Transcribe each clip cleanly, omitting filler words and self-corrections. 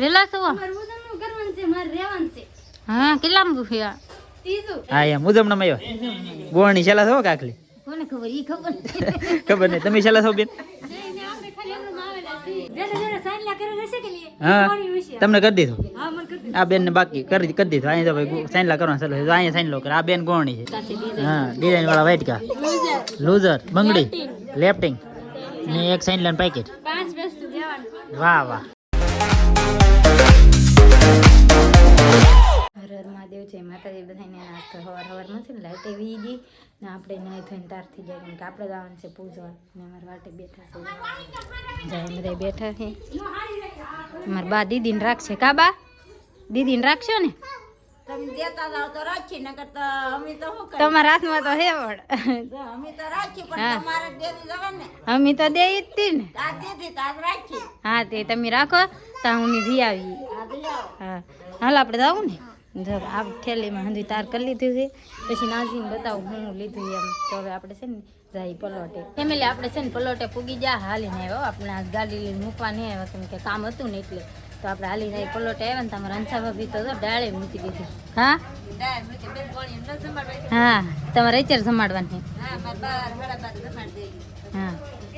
રેલા છો મારું ઉજમણું કરવાનું છે, મારે રહેવાનું છે. હા કેટલા રૂપિયા ત્રીજું. હા એમ મુજમણા મયો ગોળની છેલ્લા છો કાકલી કોને ખબર ઈ ખબર ખબર નહીં તમે છેલ્લા છો બેન નહીં, આપણે ખાલી એમનેમ આવેલા છીએ. જેને સાઈનલા કરેલ હશે કે નહીં, હા કોની વિશે? તમને કરી દીધું હા, મને કરી દીધું. આ બેન ને બાકી કરી દીધું અહીંયા તો ભાઈ સાઈનલા કરવાનું ચાલુ છે તો અહીંયા સાઈન લો કરે આ બેન ગોળણી છે હા ડિઝાઇન વાળા વ્હાઈટ કા લૂઝર બંગડી લેફ્ટિંગ ને એક સાઈનલા પેકેટ 5 વસ્તુ દેવાનું. વાહ વાહ હર હર મહાદેવ છે માતાજી બધાને નાસ્તો હવાર છે ને લાઈટ એવી ગઈ ને આપણે નહીં થઈને તાર થઈ જાય કેમ કે આપણે જવાનું છે પૂજવા ને અમારા વાટે બેઠા છે જાય બધા બેઠા છે અમારા બા દીદીને રાખશે કા બા દીદીને રાખશો ને તમે દેતા જાવ તો રાખી નકર તો અમે તો શું કરીએ તમારા હાથમાં તો હે વડ જો અમે તો રાખી પણ હા. તમારે દેવી જવા ને અમે તો દે જ તી ને તાર દીધી તાર રાખી હા તે તમે રાખો તા હું જી આવી આ લઈ આવો હા હાલ આપણે જાવું ને જો આ થેલીમાં હંધી તાર કરી લીધું છે પછી નાજીને બતાવું હું લીધું એમ તો હવે આપણે છે ને જાય પલોટે ફેમિલી આપણે છે ને પલોટે પૂગી જા હાલીને આવ્યો આપણે આ ગાડી લઈને મૂકવા નહીં આવ્યા કેમ કે કામ હતું ને એટલે તો આપણે હાલીને આવી પલોટે આવ્યા ને તમારા અંછા ભાભી તો ડાળે મૂકી દીધી હા ડાય મૂકી બે ગોળી ન સંભાળવા હા તમારે અત્યારે જમાડવાની હા માર બાર હડા બાર જમાડ દેવી હા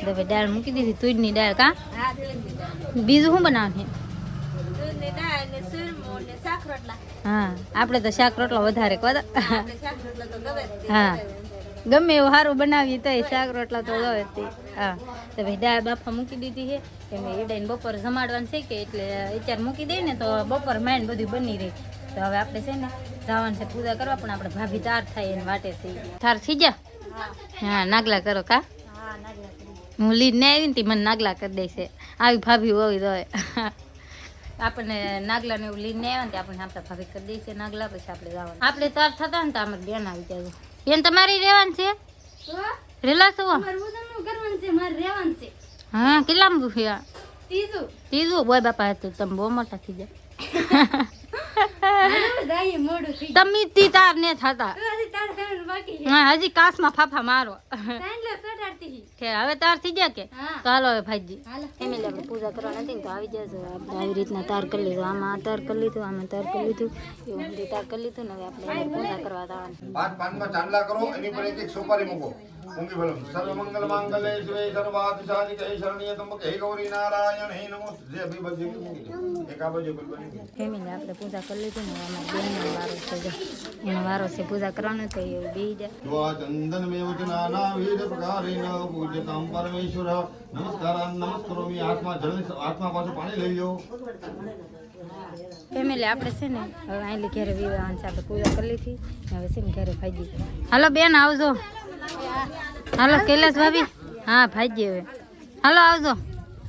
તો ભાઈ દાળ મૂકી દીધી તુજની દાળ કા હા દૂધની દાળ બીજું શું બનાવવાનું દૂધની દાળ ને સુરમો ને શાક રોટલા હા આપણે તો શાક રોટલો વધારે કહો આપણે શાક રોટલા તો ગમે જ તે. હા ગમે એવું સારું બનાવીએ તો શાક રોટલા તો ગવે તે હા તો ભાઈ દાળ બાફા મૂકી દીધી છે કેમ કે ઈડાઈને બપોર જમાડવાનું છે કે એટલે અત્યારે મૂકી દઈએ ને તો બપોર માઇન બધું બની રહી તો હવે આપણે છે ને જવાનું છે પૂજા કરવા પણ આપણે ભાભી તાર થાય એને વાટે છે તાર થઈ જા હા નાગલા કરો કા હા નાગલા કરી હું લીડ ને આવી ને તે મને નાગલા કરી દઈશે આવી ભાભી હોવી તો આપણને નાગલા ને એવું લઈને આવ્યા ને આપણને આપણા ભાભી કરી દઈશે નાગલા પછી આપણે જવાનું આપણે તાર થતા ને તો અમારી બેન આવી જાય બેન તમારી રહેવાનું છે તો રેલા છો મારું ઉજમણું કરવાનું છે, મારે રહેવાનું છે. હા કેટલા રૂપિયા ત્રીજું. ત્રીજું બોય બાપા હતું તમે બહુ મોટા થઈ જાય હાલો, જાય મોડું થઈ ગયું. તમે તી તાર ને થતા તો હજી તાર ખાવાનું બાકી છે. હા હજી કાસમાં ફાફા મારો સાઈનલા સટાડતી હતી. કે હવે તાર થઈ જાય કે હા. તો હાલો હવે ભાઈજી હાલો. ફેમિલી આપણે પૂજા કરવા નથી ને તો આવી જજો આપણે આવી રીતના તાર કરી લીધું આમાં તાર કરી લીધું આમાં તાર કરી લીધું એવું બધી તાર કરી લીધું ને હવે આપણે એને પૂજા કરવા જવાનું પાંચ પાનમાં ચાંદલા કરો એની પર એક એક સોપારી મૂકો મૂંગી ભલો સર્વ મંગલ માંગલ્ય શિવે સર્વાર્થ સાધિકે શરણીય ત્રંબકે હે ગૌરી નારાયણ હે નમો જે બી બધી મૂકી દો એક આ બાજુ બની ફેમિલી આપણે પૂજા કરી લીધું ને અમારા બેનનો વારો છે જો એનો વારો છે પૂજા કરવાનો તો એ બેસી જાય દ્વા ચંદન મેવ ચ નાના વિધ પ્રકારેણ પૂજ્યતામ પરમેશ્વર નમસ્કારાન નમસ્કરોમી આત્મા જળ આત્મા પાછું પાણી લઈ લો ફેમિલી આપણે છે ને હવે અહીં ઘરે વિવાહ છે આપણે પૂજા કરી લીધી હવે છે ને ઘરે ભાઈજી હાલો બેન આવજો હાલો કૈલાસ ભાભી હા ભાઈજી હવે હાલો આવજો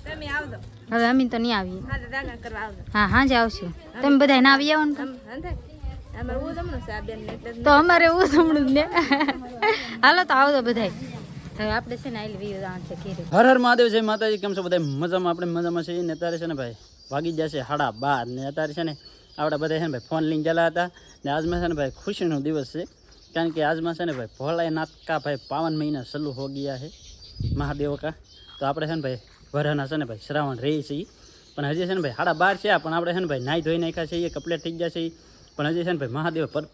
તમે આવજો હવે અમે તો નહીં આવીએ હા દાગા કરવા આવજો હા હા જ આવશું તમે બધા ના આવી આવો ને હંધે અમાર ઉજમણું છે આ બેન ને એટલે તો અમારે એવું સાંભળું જ ને હાલો તો આવજો બધા હવે આપણે છે ને આઈ વિવાહ છે ઘરે હર હર મહાદેવ જય માતાજી કેમ છો બધા મજામાં આપણે મજામાં છીએ ને અત્યારે છે ને ભાઈ વાગી જશે 12:30 ને અત્યારે છે ને આપણે બધા છે ને ભાઈ ફોન લઈને ચાલ્યા હતા ને આજમાં છે ને ભાઈ ખુશીનો દિવસ છે કારણ કે આજમાં છે ને ભાઈ ભોલાનાથ કા ભાઈ પાવન મહિના ચાલુ હો ગયા છે મહાદેવ કા તો આપણે છે ને ભાઈ વરાના છે ને ભાઈ શ્રાવણ રહી છીએ પણ હજી છે ને ભાઈ 12:30 છે પણ આપણે છે ને ભાઈ નાહી ધોઈ નાખ્યા છે એ કમ્પ્લીટ થઈ જશે પણ હજી છે ને ભાઈ મહાદેવ પર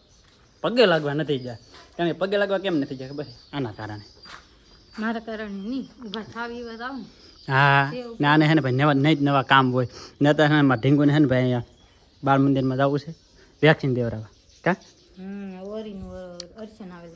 પગે લાગવા નથી ગયા કારણ કે પગે લાગવા કેમ નથી ગયા ખબર છે આના કારણે મારા કારણે નહીં ઊભા થાવી વાત આવું હા ને આને છે ને ભાઈ નવા નહીં નવા કામ હોય ને અત્યારે છે ને મારા ઢીંગુને છે ને ભાઈ અહીંયા બાળ મંદિરમાં જવું છે વેક્સિન દેવડાવવા કા ઓરીનું અર્ચન આવે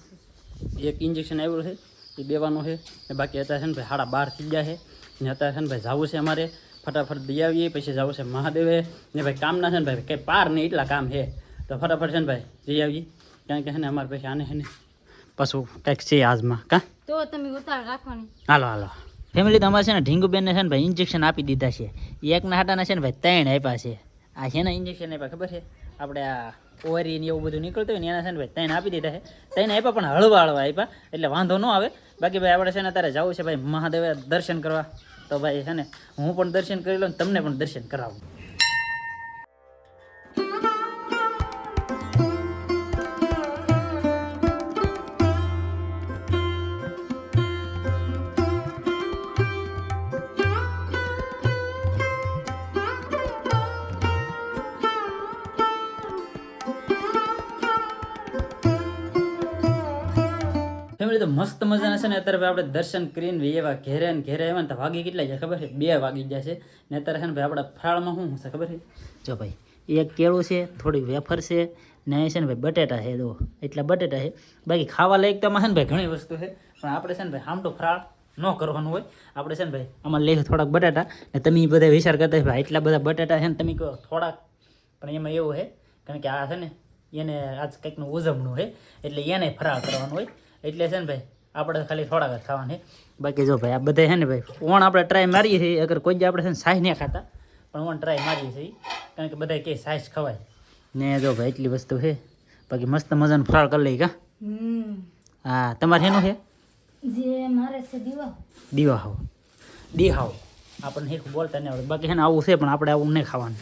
છે એક ઇન્જેક્શન આવ્યું છે એ દેવાનું છે ને બાકી અત્યારે છે ને ભાઈ 12:30 થઈ ગયા છે ને અત્યારે છે ને ભાઈ જવું છે અમારે ફટાફટ દઈ આવીએ પછી જવું છે મહાદેવે ને ભાઈ કામના છે ને ભાઈ કંઈ પાર નહીં એટલા કામ છે તો ફટાફટ છે ને ભાઈ જઈ આવીએ કારણ કે છે ને અમારે પછી આને છે ને પાછું કંઈક છે આજમાં કા તો તમે ઉતાર રાખવાની હાલો હાલો ફેમિલી તો અમારે છે ને ઢીંગુબેનને છે ને ભાઈ ઇન્જેક્શન આપી દીધા છે એકના હાટાના છે ને ભાઈ 3 આપ્યા છે આ છે ને ઇન્જેક્શન આપ્યા ખબર છે આપણે આ ઓરી ને એવું બધું નીકળતું હોય ને એના છે ને ભાઈ 3 આપી દીધા છે 3 આપ્યા પણ હળવા આપ્યા એટલે વાંધો ન આવે બાકી ભાઈ આપણે છે ને અત્યારે જવું છે ભાઈ મહાદેવે દર્શન કરવા તો ભાઈ છે ને હું પણ દર્શન કરી લઉં તમને પણ દર્શન કરાવું ફેમિલી તો મસ્ત મજાના છે ને અત્યારે આપણે દર્શન કરીને એવા ઘેરે ને ઘેરે આવ્યા ને તો વાગી કેટલા જાય ખબર છે 2 વાગી જાય છે ને અત્યારે છે ને ભાઈ આપણા ફરાળમાં શું છે ખબર છે જો ભાઈ એક કેળું છે થોડીક વેફર છે ને છે ને ભાઈ બટેટા છે દો એટલા બટેટા છે બાકી ખાવા લાયક તો આમાં છે ને ભાઈ ઘણી વસ્તુ છે પણ આપણે છે ને ભાઈ આમટો ફરાળ ન કરવાનું હોય આપણે છે ને ભાઈ આમાં લઈએ થોડાક બટાટા ને તમે બધા વિચાર કરતા ભાઈ એટલા બધા બટાટા છે ને તમે કહો થોડાક પણ એમાં એવું છે કારણ કે આ છે ને એને આજ કંઈકનું ઉજવણું છે એટલે એને ફરાળ કરવાનું હોય એટલે છે ને ભાઈ આપણે ખાલી થોડાક જ ખાવાનું છે બાકી જો ભાઈ આ બધા છે ને ભાઈ ઓણ આપણે ટ્રાય મારીએ છીએ અગર કોઈ જ આપણે છે ને સાઈ નહીં ખાતા પણ ઓણ ટ્રાય મારીએ છીએ કારણ કે બધા કે સાઈઝ ખવાય ને જો ભાઈ એટલી વસ્તુ છે બાકી મસ્ત મજાનું ફરાળ કરી લઈ કા હા તમારે એનું છે જે મારે છે દીવા હાવ આપણને હેઠું બોલતા નહીં આવડે બાકી છે ને આવું છે પણ આપણે આવું નહીં ખાવાનું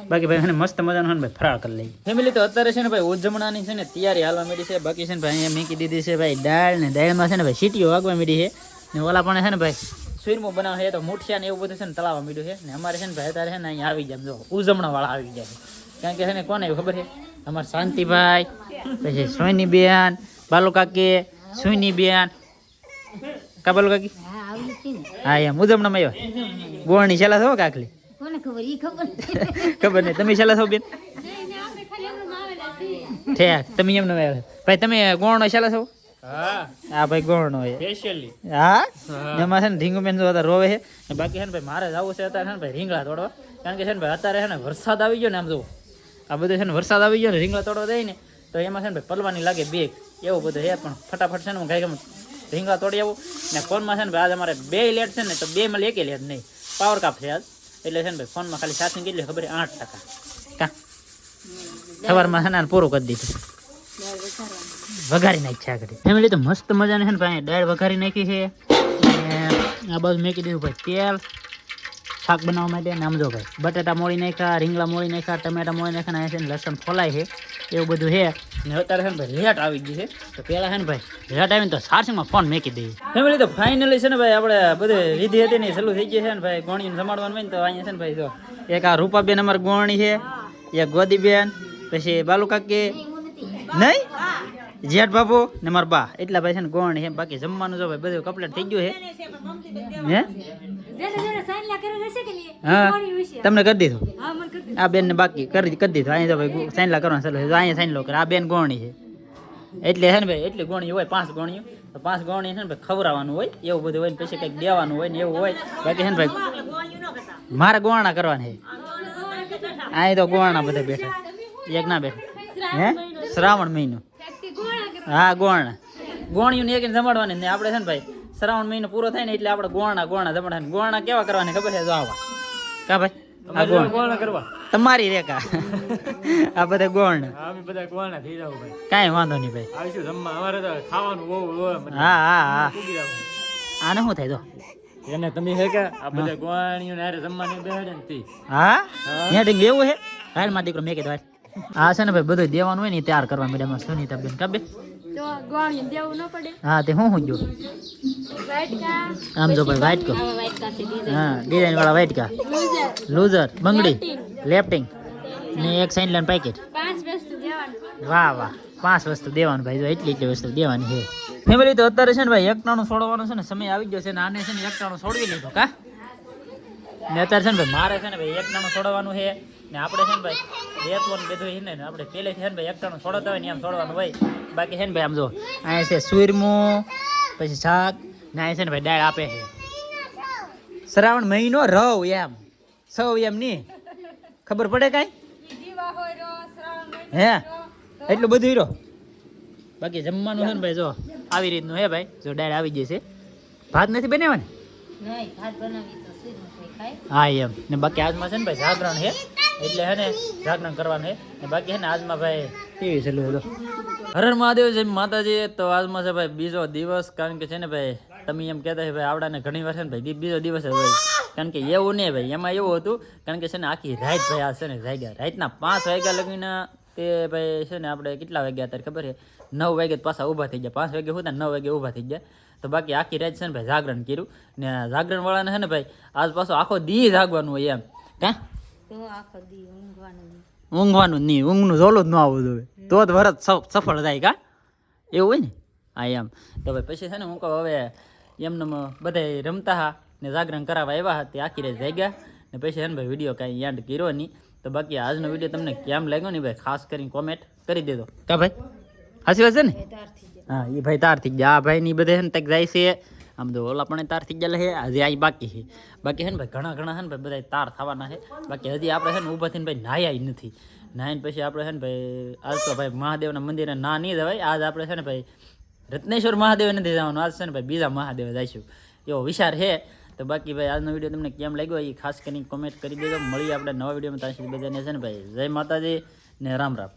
બાકી ભાઈ છે ને મસ્ત મજાનું છે ને ભાઈ ફરાળ કરી લઈએ ફેમિલી તો અત્યારે છે ને ભાઈ ઉજવણાની છે ને તૈયારી હાલવા માંડી છે બાકી છે ને ભાઈ અહીંયા મૂકી દીધી છે ભાઈ દાળ ને દાળમાં છે ને ભાઈ સીટીઓ વાગવા માંડી છે ને ઓલા પણ છે ને ભાઈ સુરમો બનાવે છે તો મૂઠિયા ને એવું બધું છે ને તળાવવા માંડ્યું છે ને અમારે છે ને ભાઈ અત્યારે છે ને અહીંયા આવી જાય જો ઉજવણાવાળા આવી જાય કારણ કે છે ને કોને ખબર છે અમારે શાંતિભાઈ પછી સોયની બેન બાલુ કાકી સુઈની બેન કા બાલુ કાકી હા એમ ઉજવણામાં આવ્યા ગોળની છેલ્લા થો કાકલી કોને ખબર ઈ ખબર ખબર નહીં તમે છેલ્લા થો બેન આપણે ખાલી એમનું આવેલા છીએ ઠેક તમે એમને આવ્યા ભાઈ તમે ગોળનો છેલ્લા છો હા ભાઈ ગોળનો હોય સ્પેશિયલી હા એમાં છે ને ઢીંગુબેન જો અત્યારે રોવે છે ને બાકી છે ને ભાઈ મારે જવું છે અત્યારે છે ને ભાઈ રીંગણા તોડવા કારણ કે છે ને ભાઈ અત્યારે છે ને વરસાદ આવી ગયો ને આમ જો આ બધું છે ને વરસાદ આવી ગયો ને રીંગણા તોડવા દઈ ને તો એમાં છે ને ભાઈ પલવાની લાગે બેગ એવું બધું છે પણ ફટાફટ છે ને હું ગાય ગમે રીંગણા તોડી આવું ને ફોનમાં છે ને ભાઈ આજ અમારે 2 લેટ છે ને તો 2 માં 1 લેટ નહીં પાવર કાપ છે આજ એટલે છે ને ભાઈ ફોનમાં ખાલી ચાર્જિંગ કેટલી ખબર 8% કા સવારમાં છે ને પૂરું કરી દીધું વઘારી નાખી છે આગળ ફેમિલી તો મસ્ત મજાને છે ને ભાઈ દાળ વઘારી નાખી છે અને આ બાજુ મેકી દીધું ભાઈ તેલ શાક બનાવવા માટે ને આમ જો ભાઈ બટાટા મોળી નાખ્યા રીંગણા મોળી નાખ્યા ટમેટા મોળી નાખ્યા અને છે ને લસણ ફોલાય છે એવું બધું છે ને અત્યારે છે ને ભાઈ લેટ આવી ગઈ છે તો પહેલાં છે ને ભાઈ લેટ આવીને તો ચાર્જિંગમાં ફોન મેકી દઈએ ફેમિલી તો ફાઇનલી છે ને ભાઈ આપણે બધું વિધિ હતી ને ચાલુ થઈ ગઈ છે ને ભાઈ ગોણીને જમાડવાનું હોય ને તો અહીંયા છે ને ભાઈ જો એક આ રૂપાબેન અમારી ગોણી છે એક ગોદીબેન પછી બાલુ કાકી નહીં જેઠ બાબુ ને મારા બા એટલા ભાઈ છે ને ગોણી છે બાકી જમવાનું જો ભાઈ બધું કમ્પ્લીટ થઈ ગયું છે હે જેને જેને સાઈનલા કરેલ હશે કે નહીં હા કોણી વિશે તમને કરી દીધું હા મને કરી આ બેન ને બાકી કરી દીધું અહીંયા તો ભાઈ સાઈનલા કરવાનું ચાલુ છે અહીંયા સાઈનલો કરે આ બેન ગોણી છે એટલે છે ને ભાઈ એટલી ગોણી હોય 5 ગોણીઓ તો 5 ગોણી છે ને ભાઈ ખવડાવવાનું હોય એવું બધું હોય ને પછી કંઈક દેવાનું હોય ને એવું હોય બાકી છે ને ભાઈ મારે ગોણા કરવાના છે અહીં તો ગોણા બધા બેઠા એક ના બેઠા હે શ્રાવણ મહિનો હા ગોણીઓને એક જમાડવાની ને આપણે છે ને ભાઈ શ્રાવણ મહિનો પૂરો થાય ને એટલે આપણે ગોણા જમાડવાના ગોણા કેવા કરવાના ખબર છે જો આવા કા ભાઈ આ ગોણ કરવા તમારી રેખા આ બધા ગોણ અમે બધા કોના થઈ જાવ ભાઈ કાંઈ વાંધો નહીં ભાઈ આવીશું જમવા અમારે તો ખાવાનું બહુ હોય હા આને શું થાય તો એને તમે હે કે આ બધા ગોવાણીઓ ને હારે જમવાની બેહાડે ને તી હા હેડિંગ એવું છે હાલ માં દીકરો મેં કીધું આ છે ને ભાઈ બધું દેવાનું હોય ને તૈયાર કરવા મેડમ સુનીતા બેન કાબે તો ગોણી દેવું ન પડે હા તે હું જો વાઈટ કા આમ જો ભાઈ વાઈટ કો વાઈટ કાસી ડીઝાઇન હા ડિઝાઇન વાળા વાઈટ કા લૂઝર બંગડી લેફ્ટિંગ ને એક સાઈન લાઈન પેકેટ 5 વસ્તુ દેવાનું વાહ 5 વસ્તુ દેવાનું ભાઈ જો એટલી વસ્તુ દેવાની છે ફેમિલી તો અત્યારે છે ને ભાઈ એકટાણું છોડવાનો છે ને સમય આવી ગયો છે ને આને છે ને એકટાણું છોડવી લીધો કા ને અત્યારે છે ને ભાઈ મારે છે ને ભાઈ એકટાણું છોડવાનું છે ને આપણે છે ને ભાઈ બેતવાનું બધું છે ને આપણે પહેલેથી છે ને ભાઈ એકટાણું છોડતા હોય ને એમ છોડવાનું હોય બાકી છે ને ભાઈ આમ જો અહીંયા છે સુરમું પછી શાક ને અહીંયા છે ને ભાઈ દાળ આપે છે શ્રાવણ મહિનો રવ એમ સૌ એમ નહીં ખબર પડે કાંઈ દીવા હોય રો શ્રાવણ હે એટલું બધું હીરો બાકી જમવાનું છે ને ભાઈ જો આવી રીતનું હે ભાઈ જો દાળ આવી જશે ભાત નથી બનાવવાની નહીં ભાત બનાવી તો સુરમું કોઈ ખાય હા એમ ને બાકી આજમાં છે ને ભાઈ જાગરણ છે એટલે છે ને જાગરણ કરવાનું છે ને બાકી છે ને આજમાં ભાઈ કેવી ચાલુ હતો હર હર મહાદેવ જય માતાજી તો આજમાં છે ભાઈ બીજો દિવસ કારણ કે છે ને ભાઈ તમે એમ કહેતા છે ભાઈ આવડાને ઘણી વાર છે ને ભાઈ બીજો દિવસ જ હોય કારણ કે એવું નહીં ભાઈ એમાં એવું હતું કારણ કે છે ને આખી રાત ભાઈ આ છે ને જાગ્યા રાતના 5 વાગ્યા લગીને તે ભાઈ છે ને આપણે કેટલા વાગ્યા અત્યારે ખબર છે 9 વાગે પાછા ઊભા થઈ ગયા 5 વાગે હતા 9 વાગે ઊભા થઈ ગયા તો બાકી આખી રાત છે ને ભાઈ જાગરણ કર્યું ને જાગરણ વાળાને છે ને ભાઈ આજ પાછો આખો દી જાગવાનું હોય એમ કાં તો આખો દી ઊંઘવાનું નહીં. ઊંઘવાનું નહીં ઊંઘનું જોલું જ ન આવવું જોઈએ તો જ વરત સફળ થાય કા એવું હોય ને હા એમ તો ભાઈ પછી છે ને હું કહું હવે એમને બધા રમતા હા ને જાગરણ કરાવવા આવ્યા હતા તે આખી રાત જાગ્યા ને પછી છે ને ભાઈ વિડીયો કાંઈ એન્ડ કર્યો નહીં તો બાકી આજનો વિડીયો તમને કેમ લાગ્યો ને ભાઈ ખાસ કરીને કોમેન્ટ કરી દેજો કા ભાઈ હાસી વાત છે ને હા એ ભાઈ તાર થઈ ગયા આ ભાઈની બધે છે ને તક જાય છે આમ તો ઓલા પણ તાર થઈ ગયેલા છે હજી આ બાકી છે ને ભાઈ ઘણા છે ને ભાઈ બધા તાર થવાના છે બાકી હજી આપણે છે ને ઊભા થઈને ભાઈ નાહ્યા નથી નાહીને પછી આપણે છે ને ભાઈ આજ તો ભાઈ મહાદેવના મંદિરે ના નહીં જવાય આજ આપણે છે ને ભાઈ રત્નેશ્વર મહાદેવ નથી જવાનું આજ છે ને ભાઈ બીજા મહાદેવ જઈશું એવો વિચાર છે તો બાકી ભાઈ આજનો વિડીયો તમને કેમ લાગ્યો એ ખાસ કરીને કોમેન્ટ કરી દેજો મળીએ આપણે નવા વિડીયોમાં ત્યાં સુધી બધાને છે ને ભાઈ જય માતાજી ને રામ રામ